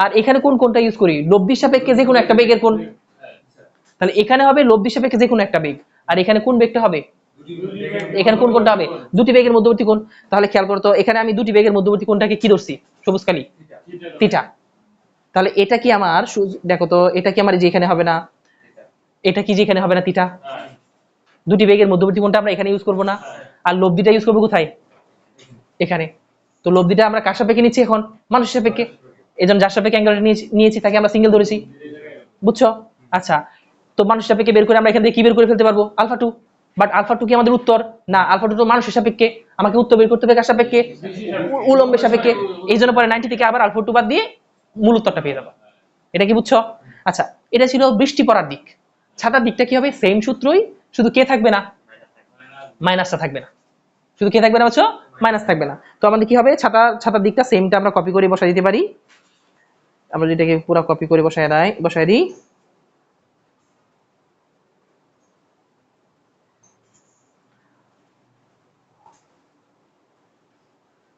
আর এখানে কোন কোণটা ইউজ করি? লব্ধির সাপেক্ষে যে কোনো একটা বেগের কোণ। তাহলে এখানে হবে লব্ধির সাপেক্ষে যে কোনো একটা বেগ, আর এখানে কোন বেগটা হবে? এখানে কোন কোণটা হবে? দুটি বেগের মধ্যবর্তী কোণ। তাহলে খেয়াল করো তো, এখানে আমি দুটি বেগের মধ্যবর্তী কোণটাকে কি ধরছি? সবুজ কালি, থিটা। তাহলে এটা কি আমার, দেখো তো, এটা কি আমার যে এখানে হবে না? এটা কি যে এখানে হবে না থিটা? দুটি বেগের মধ্যবর্তী কোণটা আমরা এখানে ইউজ করব না? আর লব্ধিটা ইউজ করবো কোথায়? এখানে। তো লব্ধিটা আমরা কার সাপেক্ষে নিচ্ছি এখন? মানুষের সাপেক্ষে। এজন্য যার সাপেক্ষে অ্যাঙ্গেলটা নিয়েছি তাকে আমরা সিঙ্গেল ধরেছি। বুঝছো? আচ্ছা, তো মানুষের সাপেক্ষে বের করে আমরা এখান থেকে কি বের করে ফেলতে পারবো? আলফা 2। বাট আলফা 2 কি আমাদের উত্তর? না, আলফা 2 তো মানুষের সাপেক্ষে। আমাকে উত্তর বের করতে হবে কার সাপেক্ষে? উলম্বের সাপেক্ষে। এই জন্য পরে 90 থেকে আবার আলফা 2 বাদ দিয়ে মূল উত্তরটা পেয়ে যাবো। এটা কি বুঝছো? আচ্ছা, এটা ছিল বৃষ্টি পড়ার দিক। ছাতার দিকটা কি হবে? সেম সূত্রই, শুধু কে থাকবে না? মাইনাসটা থাকবে না। শুধু কে থাকবে না বুঝছো? মাইনাস থাকবে না। তো আমাদের কি হবে? ছাতার দিকটা সেমটা আমরা কপি করে বসাই দিতে পারি। আমরা যেটাকে পুরো কপি করে বসাই দিই।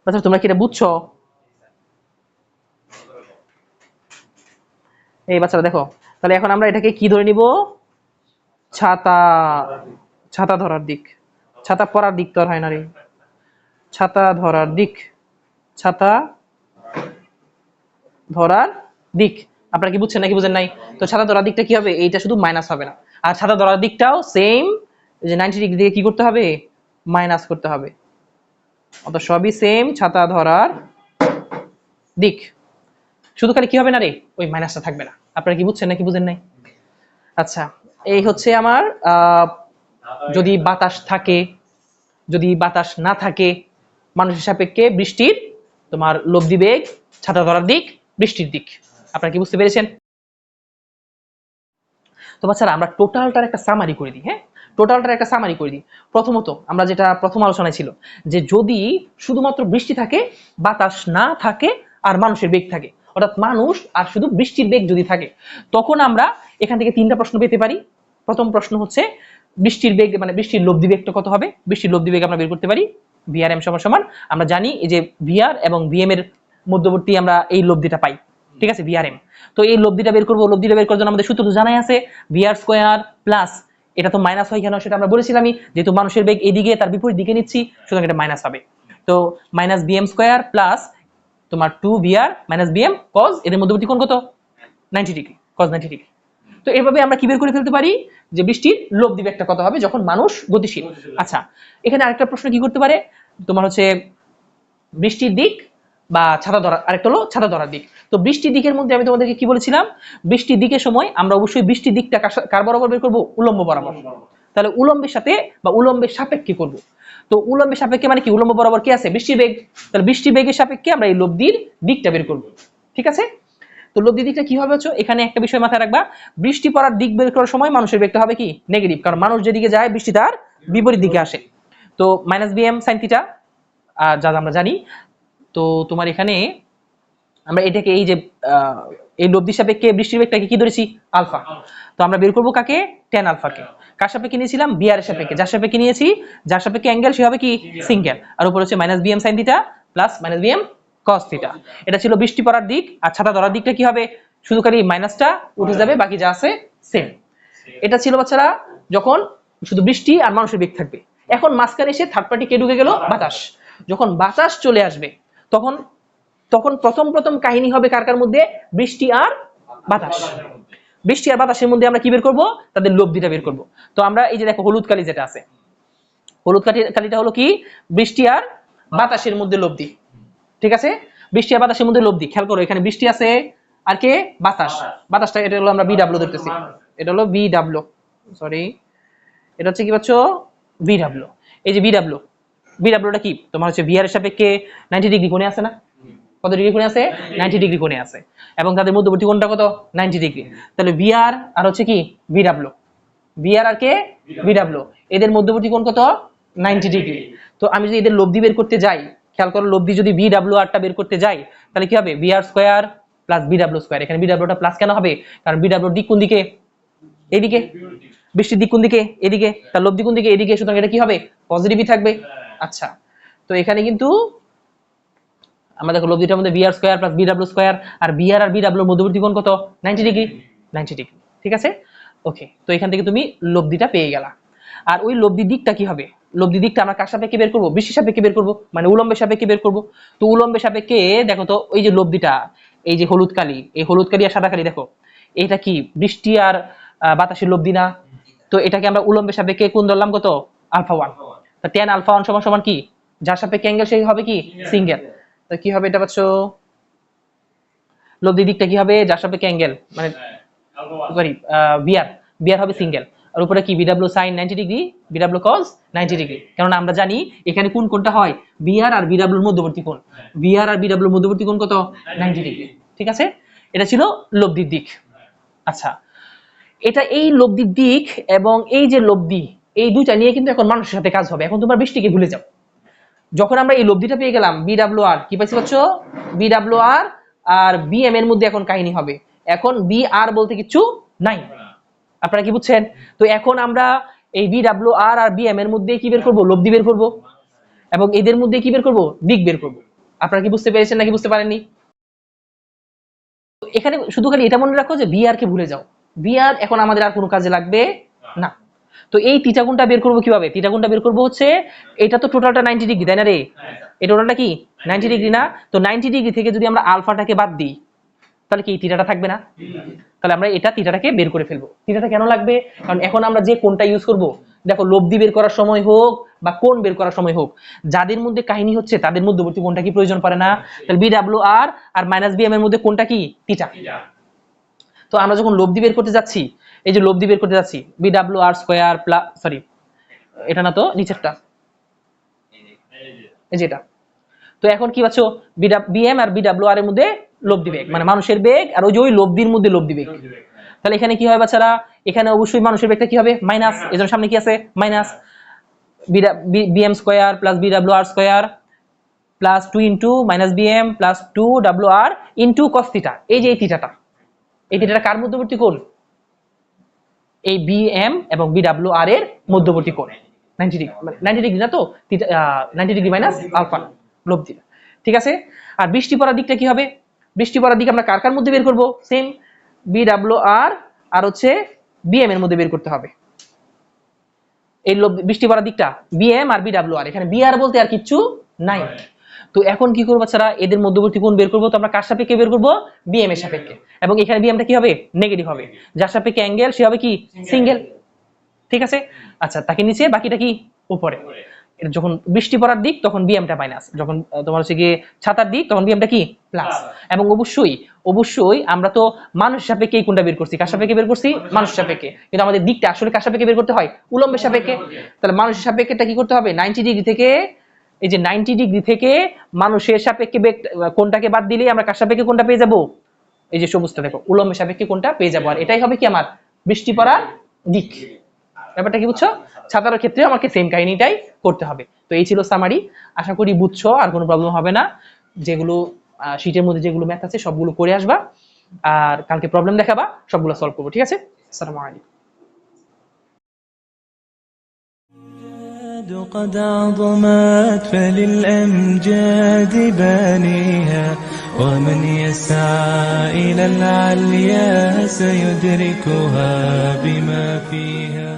আচ্ছা, তোমরা কি এটা বুঝছো? এই বাচ্চারা দেখো, তাহলে এখন আমরা এটাকে কি ধরে নিব? ছাতা ধরার দিক। ছাতা পড়ার দিক তো আর হয় না রে। ছাতা ধরার দিক। ছাতা ধরার দিক। আপনারা কি বুঝছেন নাকি বুঝেন নাই? তো ছাতা ধরার দিকটা কি হবে? এইটা শুধু মাইনাস হবে না, আর ছাতা ধরার দিকটাও সেম, যে 90 ডিগ্রি দিয়ে কি করতে হবে? মাইনাস করতে হবে। অত সবই সেম ছাতা ধরার দিক, শুধু খালি কি হবে না রে? ওই মাইনাসটা থাকবে না। আপনারা কি বুঝছেন নাকি বুঝেন নাই? আচ্ছা, এই হচ্ছে আমার যদি বাতাস থাকে, যদি বাতাস না থাকে, মানুষের সাপেক্ষে বৃষ্টির তোমার লব্ধি বেগ, ছাতা ধরার দিক, বৃষ্টির দিক। আপনারা কি বুঝতে পেরেছেন? তো বাচ্চারা আমরা টোটালটার একটা সামারি করে দিই। হ্যাঁ, টোটালটার একটা সামারি করে দিই। প্রথমত আমরা যেটা প্রথম আলোচনায় ছিল, যে যদি শুধুমাত্র বৃষ্টি থাকে, বাতাস না থাকে, আর মানুষের বেগ থাকে, অর্থাৎ মানুষ আর শুধু বৃষ্টির বেগ যদি থাকে, তখন আমরা এখান থেকে তিনটা প্রশ্ন পেতে পারি। প্রথম প্রশ্ন হচ্ছে বৃষ্টির বেগ মানে বৃষ্টির লব্ধি বেগটা কত হবে? বৃষ্টির লব্ধি বেগ আমরা বের করতে পারি VRM সমান সমান, আমরা জানি এই যে VR এবং VM এর মধ্যবর্তী আমরা এই লব্ধিটা পাই। ঠিক আছে, VRM। তো এই লব্ধিটা বের করবো। লব্ধিটা বের করার জন্য আমাদের সূত্র তো জানাই আছে, VR স্কয়ার প্লাস, এটা তো মাইনাস হয় কেন সেটা আমরা বলেছিলামই, যেহেতু মানুষের বেগ এদিকে তার বিপরীত দিকে নিচ্ছি, সুতরাং এটা মাইনাস হবে। তো মাইনাস BM স্কয়ার প্লাস তোমার 2VR মাইনাস BM cos, এদের মধ্যবর্তী কোণ কত? 90 ডিগ্রি, cos 90 ডিগ্রি। তো এইভাবে আমরা কি বের করে ফেলতে পারি যে বৃষ্টির লব্ধি বেগটা কত হবে যখন মানুষ গতিশীল। আচ্ছা, এখানে আরেকটা প্রশ্ন কি করতে পারে তোমার হচ্ছে বৃষ্টির দিক বা ছাতা ধরা, আরেকটা হলো ছাতা ধরার দিক। তো বৃষ্টির দিকের মধ্যে আমি তোমাদেরকে কি বলেছিলাম, বৃষ্টির দিকের সময় আমরা অবশ্যই বৃষ্টির দিকটা কার বরাবর বের করবো, উলম্ব বরাবর। তাহলে উলম্বের সাথে বা উলম্বের সাপেক্ষে করব। তো উলম্বের সাপেক্ষে মানে কি, উলম্ব বরাবর কি আছে, বৃষ্টির বেগ। তাহলে বৃষ্টির বেগের সাপেক্ষে আমরা এই লব্ধির দিকটা বের করব। ঠিক আছে, তো লব্ধি দিকটা কি হবে হচ্ছে, এখানে একটা বিষয় মাথায় রাখবা, বৃষ্টি পড়ার দিক বের করার সময় মানুষের বেগটা হবে কি নেগেটিভ, কারণ মানুষ যেদিকে যায় বৃষ্টি তার বিপরীত দিকে আসে। তো -bm sin θ, যা আমরা জানি। তো তোমার এখানে আমরা এটাকে এই যে এই লব্ধির সাপেক্ষে বৃষ্টির বেগটাকে কি ধরেছি, আলফা। তো আমরা বের করবো কাকে, tan আলফাকে। কার সাপেক্ষে নিয়েছিলাম, বিআর এর সাপেক্ষে। যার সাপেক্ষে নিয়েছি, যার সাপেক্ষে অ্যাঙ্গেল সে হবে কি সিঙ্গেল, আর উপর হচ্ছে -bm sin θ plus -bm cos θ। এটা ছিল বৃষ্টি পড়ার দিক। আর ছাতা ধরার দিকটা কি হবে, শুধু খালি মাইনাসটা উঠে যাবে, বাকি যা আছে সেম। এটা ছিল বাচ্চারা যখন শুধু বৃষ্টি আর মানুষের বেগ থাকবে। এখন মাঝখানে এসে থার্ড পার্টি কে ঢুকে গেল, বাতাস। যখন বাতাস চলে আসবে তখন তখন প্রথম কাহিনী হবে কার মধ্যে, বৃষ্টি আর বাতাস। বৃষ্টি আর বাতাসের মধ্যে আমরা কি বের করব, তাদের লব্ধিটা বের করব। তো আমরা এই যে দেখো হলুদ কালি যেটা আছে, হলুদ কালিটা হলো কি, বৃষ্টি আর বাতাসের মধ্যে লব্ধি। ঠিক আছে, বৃষ্টি আর বাতাসের মধ্যে লব্ধি। খেয়াল করো, এখানে বৃষ্টি আছে আর কে, বাতাস। বাতাসটা এটা হলো আমরা বিডব্লিউ ধরতেছি, এটা হলো বিডব্লিউ, সরি এটা হচ্ছে কি পাচ্ছ, বিডব্লিউ। এই যে বিডব্লিউটা কি তোমার হচ্ছে বিআর এর সাপেক্ষে 90 ডিগ্রি কোণে আছে না, কত ডিগ্রি কোণে আছে, 90 ডিগ্রি কোণে আছে, এবং তাদের মধ্যবর্তী কোণটা কত, 90 ডিগ্রি। তাহলে বিআর আর হচ্ছে কি বিডব্লিউ, বিআর আর কে বিডব্লিউ, এদের মধ্যবর্তী কোণ কত, 90 ডিগ্রি। তো আমি যদি এদের লব্ধি বের করতে যাই, খেয়াল করো লব্ধি যদি বিডব্লিউ আরটা বের করতে যাই, তাহলে কি হবে, BR square plus BW square. এখানে বিডব্লিউটা প্লাস কেন হবে, কারণ বিডব্লিউর দিক কোন দিকে, এইদিকে, বৃষ্টির দিক কোন দিকে, এদিকে, তার লব্ধি কোন দিকে, এদিকে, সুতরাং এটা কি হবে, পজিটিভই থাকবে। আচ্ছা, তো এখানে কিন্তু আমরা দেখো লব্ধিটার মধ্যে BR square plus BW square, আর বিআর আর বিডব্লিউর মধ্যবর্তী কোণ কত, 90 ডিগ্রি, 90 ডিগ্রি। ঠিক আছে, ওকে। তো এখান থেকে তুমি লব্ধিটা পেয়ে গেলা। আর ওই লব্ধি দিকটা কি হবে, লব্ধি দিকটা আমরা কার সাপেক্ষে বের করব, বৃষ্টির সাপেক্ষে বের করব, মানে উলম্বের সাপেক্ষে বের করব। তো উলম্বের সাপেক্ষে দেখো তো ওই যে লব্ধিটা, এই যে হলুদ কালি, এই হলুদ কালি আর সাদা কালি দেখো, এটা কি বৃষ্টি আর বাতাসের লব্ধি না। তো এটাকে আমরা উলম্বের সাপেক্ষে কোণ ধরলাম কত, আলফা 1। তো tan আলফা 1 সমান সমান কি, যার সাপেক্ষে অ্যাঙ্গেল সেই হবে কি সিঙ্গেল। তো কি হবে এটা পাচ্ছ, লব্ধি দিকটা কি হবে, যার সাপেক্ষে অ্যাঙ্গেল মানে সরি বিআর হবে সিঙ্গেল, আর উপরে কি BW sin 90 degree, BW cos 90 degree. কারণ আমরা জানি এখানে কোন কোণটা হয়, বিআর আর বিডব্লিউর মধ্যবর্তী কোণ, বিআর আর বিডব্লিউর মধ্যবর্তী কোণ কত, 90 ডিগ্রি। ঠিক আছে, এটা ছিল লব্ধির দিক। আচ্ছা, এটা এই লব্ধির দিক এবং এই যে লব্ধি, এই দুইটা নিয়ে কিন্তু এখন মানুষের সাথে কাজ হবে। এখন তোমার বৃষ্টিকে ভুলে যাও। যখন আমরা এই লব্ধিটা পেয়ে গেলাম, বিডব্লিউ আর কি পাইছি পাচ্ছ, বিডব্লিউ আর বিএম এর মধ্যে এখন কাহিনী হবে। এখন বি আর বলতে কিছু নাই, আপনারা কি বুঝছেন। তো এখন আমরা এই বিডব্লিউ আর বিএম এর মধ্যে কি বের করব, লব্ধি বের করব, এবং এদের মধ্যে কি বের করব, দিক বের করব। আপনারা কি বুঝতে পেরেছেন নাকি বুঝতে পারেননি। এখানে শুধু খালি এটা মনে রাখো যে বি আর কে ভুলে যাও, বি আর এখন আমাদের আর কোনো কাজে লাগবে না। তো এই থিটা কোণটা বের করব কিভাবে, থিটা কোণটা বের করব হচ্ছে, এটা তো টোটালটা 90 ডিগ্রি তাই না রে, এই টোটালটা কি 90 ডিগ্রি না। তো 90 ডিগ্রি থেকে যদি আমরা আলফাটাকে বাদ দিই, তাহলে কি থিটাটা থাকবে না। তাহলে আমরা এটা থিটাটাকে বের করে ফেলবো। থিটাটা কেন লাগবে, কারণ এখন আমরা যে কোণটা ইউজ করব, দেখো লব্ধি বের করার সময় হোক বা কোণ বের করার সময় হোক, যাদের মধ্যে কাহিনী হচ্ছে তাদের মধ্যবর্তী কোণটা কি প্রয়োজন পড়ে না। তাহলে বিডব্লিউ আর মাইনাস বিএম এর মধ্যে কোণটা কি, থিটা। তো আমরা যখন লব্ধি বের করতে যাচ্ছি, এই যে লব্ধি বের করতে যাচ্ছি, BW R square plus, sorry এটা না তো নিচেরটা, এই যে এটা। তো এখন কি পাচ্ছ, বিএম আর বিডব্লিউ আর এর মধ্যে লব্ধি বেগ, মানে মানুষের বেগ আর ওই যে ওই লব্ধির মধ্যে লব্ধি বেগ। তাহলে এখানে কি হয় বাচ্চারা, এখানে অবশ্যই মানুষের বেগটা কি হবে, মাইনাস, এজন্য সামনে কি আছে minus, BM square plus BW R square plus 2 into minus BM plus 2 W R into cos theta. এই যে এই থিটাটা, এই থিটাটা কার মধ্যবর্তী কোণ, এই বিএম এবং বিডব্লিউ আর এর মধ্যবর্তী কোণ 90 ডিগ্রি, মানে 90 ডিগ্রি না তো 90 ডিগ্রি মাইনাস আলফা লব্ধি। ঠিক আছে, আর বৃষ্টি পড়ার দিকটা কি হবে, বৃষ্টি পড়ার দিক আমরা কার মধ্যে বের করব, সেম বিডব্লিউ আর হচ্ছে বিএম এর মধ্যে বের করতে হবে। এই বৃষ্টি পড়ার দিকটা বিএম আর বিডব্লিউ আর, এখানে বিআর বলতে আর কিচ্ছু নাই। তো এখন কি করবো বাচ্চারা, এদের মধ্যবর্তী কোণ বের করবো, তো আমরা কার সাপেক্ষে বের করবো, বিএম এর সাপেক্ষে, এবং এখানে বিএমটা কি হবে, নেগেটিভ হবে, যার সাপেক্ষে অ্যাঙ্গেল সে হবে কি সিঙ্গেল, ঠিক আছে। আচ্ছা, তাকে নিচে, বাকিটা কি উপরে। এটা যখন বৃষ্টি পড়ার দিক তখন বিএমটা মাইনাস, যখন তোমার হচ্ছে গিয়ে ছাতার দিক তখন বিএমটা কি প্লাস। এবং অবশ্যই অবশ্যই আমরা তো মানুষ সাপেক্ষে এই কোণটা বের করছি, কার সাপেক্ষে বের করছি, মানুষ সাপেক্ষে, কিন্তু আমাদের দিকটা আসলে কার সাপেক্ষে বের করতে হয়, উলম্বের সাপেক্ষে। তাহলে মানুষের সাপেক্ষেটা কি করতে হবে, 90 ডিগ্রি থেকে, এই যে 90 ডিগ্রি থেকে মানুষের সাপেক্ষে কোণটাকে বাদ দিলে আমরা কার সাপেক্ষে কোণটা পেয়ে যাব, এই যে সবুজটা দেখো, উলম্বের সাপেক্ষে কোণটা পেয়ে যাবো, আর এটাই হবে কি আমার বৃষ্টি পড়ার দিক। ব্যাপারটা কি বুঝছো? ছাতার ক্ষেত্রে আমাকে সেম কাহিনীটাই করতে হবে। তো এই ছিল সামারি, আশা করি বুঝছো, আর কোনো প্রবলেম হবে না। যেগুলো শীটের মধ্যে যেগুলো ম্যাথ আছে সবগুলো করে আসবা, আর কালকে প্রবলেম দেখাবা, সবগুলো সলভ করবো, ঠিক আছে। আসসালামু আলাইকুম। قد عظمت فللأمجاد بانيها ومن يسعى إلى العليا سيدركها بما فيها.